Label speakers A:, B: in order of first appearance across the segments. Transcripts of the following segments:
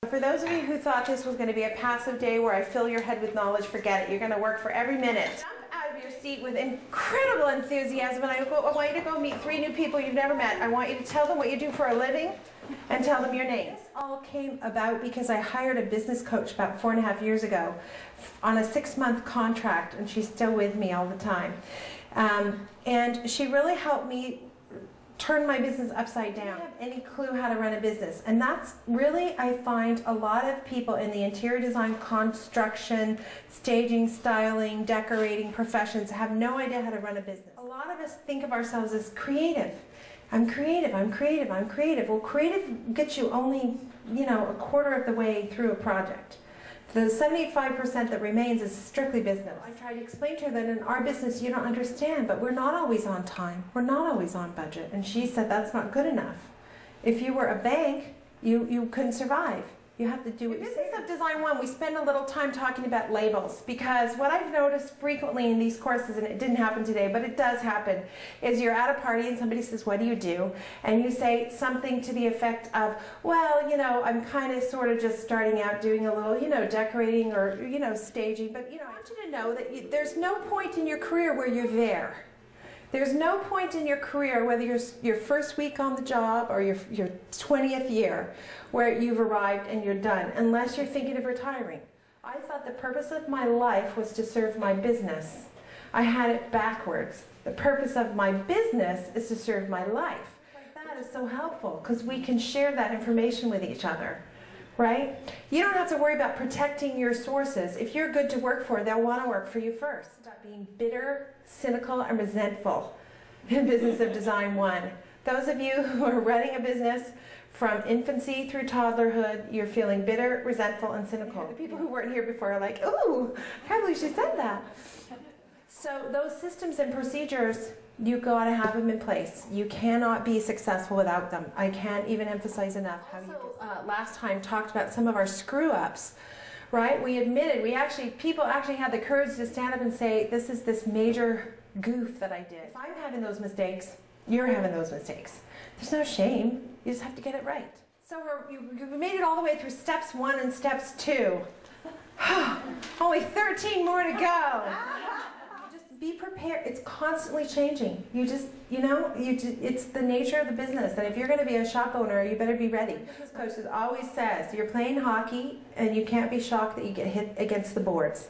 A: For those of you who thought this was going to be a passive day where I fill your head with knowledge, forget it. You're going to work for every minute. Jump out of your seat with incredible enthusiasm, and I want you to go meet 3 new people you've never met. I want you to tell them what you do for a living and tell them your names. This all came about because I hired a business coach about 4.5 years ago on a 6-month contract, and she's still with me all the time. And she really helped me turn my business upside down. I don't have any clue how to run a business, and that's really, I find a lot of people in the interior design, construction, staging, styling, decorating professions have no idea how to run a business. A lot of us think of ourselves as creative. I'm creative, I'm creative, I'm creative. Well, creative gets you only, you know, a quarter of the way through a project. The 75% that remains is strictly business. I tried to explain to her that in our business you don't understand, but we're not always on time. We're not always on budget. And she said that's not good enough. If you were a bank, you couldn't survive. You have to do it. In Business of Design 1, we spend a little time talking about labels, because what I've noticed frequently in these courses, and it didn't happen today, but it does happen, is you're at a party and somebody says, what do you do? And you say something to the effect of, well, you know, I'm kind of sort of just starting out doing a little, you know, decorating or, you know, staging, but, you know, I want you to know that there's no point in your career where you're there. There's no point in your career, whether you're your first week on the job or your 20th year, where you've arrived and you're done, unless you're thinking of retiring. I thought the purpose of my life was to serve my business. I had it backwards. The purpose of my business is to serve my life. That is so helpful, because we can share that information with each other. Right? You don't have to worry about protecting your sources. If you're good to work for, they'll want to work for you first. Stop being bitter, cynical, and resentful in Business of Design 1. Those of you who are running a business from infancy through toddlerhood, you're feeling bitter, resentful, and cynical. The people who weren't here before are like, ooh, I can't believe she said that. So those systems and procedures, you've got to have them in place. You cannot be successful without them. I can't even emphasize enough how you do. Last time talked about some of our screw-ups, right? We admitted, people actually had the courage to stand up and say, this is this major goof that I did. If I'm having those mistakes, you're having those mistakes. There's no shame. You just have to get it right. So we made it all the way through steps 1 and steps 2. Only 13 more to go. Be prepared. It's constantly changing. You just, you know, it's the nature of the business. And if you're going to be a shop owner, you better be ready. Business coach always says, you're playing hockey and you can't be shocked that you get hit against the boards.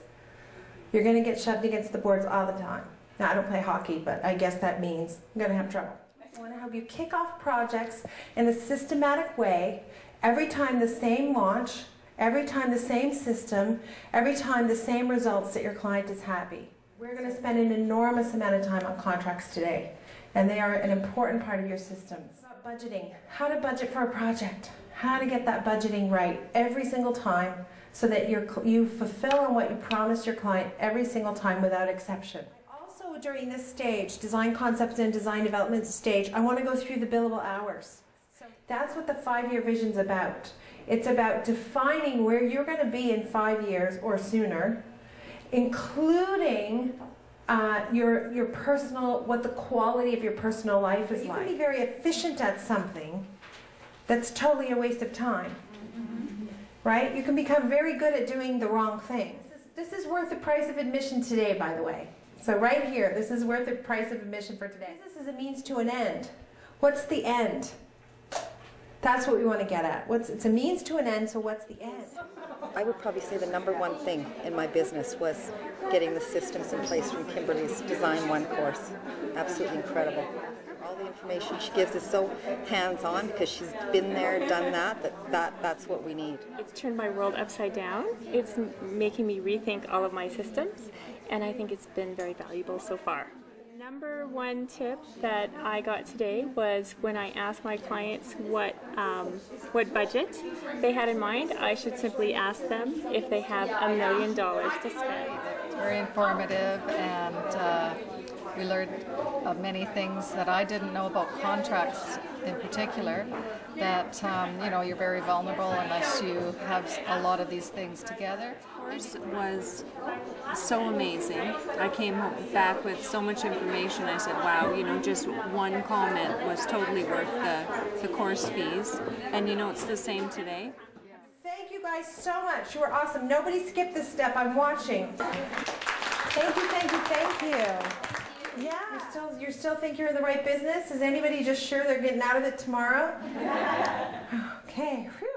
A: You're going to get shoved against the boards all the time. Now, I don't play hockey, but I guess that means I'm going to have trouble. I want to help you kick off projects in a systematic way, every time the same launch, every time the same system, every time the same results that your client is happy. We're going to spend an enormous amount of time on contracts today, and they are an important part of your systems. Budgeting, how to budget for a project, how to get that budgeting right every single time so that you fulfill on what you promised your client every single time without exception. Also, during this stage, design concepts and design development stage, I want to go through the billable hours. So that's what the 5-year vision is about. It's about defining where you're going to be in 5 years or sooner, including your personal, what the quality of your personal life is like. You can be very efficient at something that's totally a waste of time, right? You can become very good at doing the wrong thing. This is worth the price of admission today, by the way. So right here, this is worth the price of admission for today. This is a means to an end. What's the end? That's what we want to get at. It's a means to an end, so what's the end?
B: I would probably say the #1 thing in my business was getting the systems in place from Kimberley's Design 1 course. Absolutely incredible. All the information she gives is so hands-on because she's been there, done that's what we need.
C: It's turned my world upside down. It's making me rethink all of my systems, and I think it's been very valuable so far. #1 tip that I got today was when I asked my clients what budget they had in mind, I should simply ask them if they have $1 million to spend.
D: It's very informative, and we learned of many things that I didn't know about contracts in particular, that you know, you're very vulnerable unless you have a lot of these things together.
E: The course was so amazing. I came back with so much information. I said, wow, you know, just one comment was totally worth the course fees. And you know, it's the same today.
A: Thank you guys so much. You were awesome. Nobody skipped this step. I'm watching. Thank you, thank you, thank you. Yeah. You still think you're in the right business? Is anybody just sure they're getting out of it tomorrow? Okay. Whew.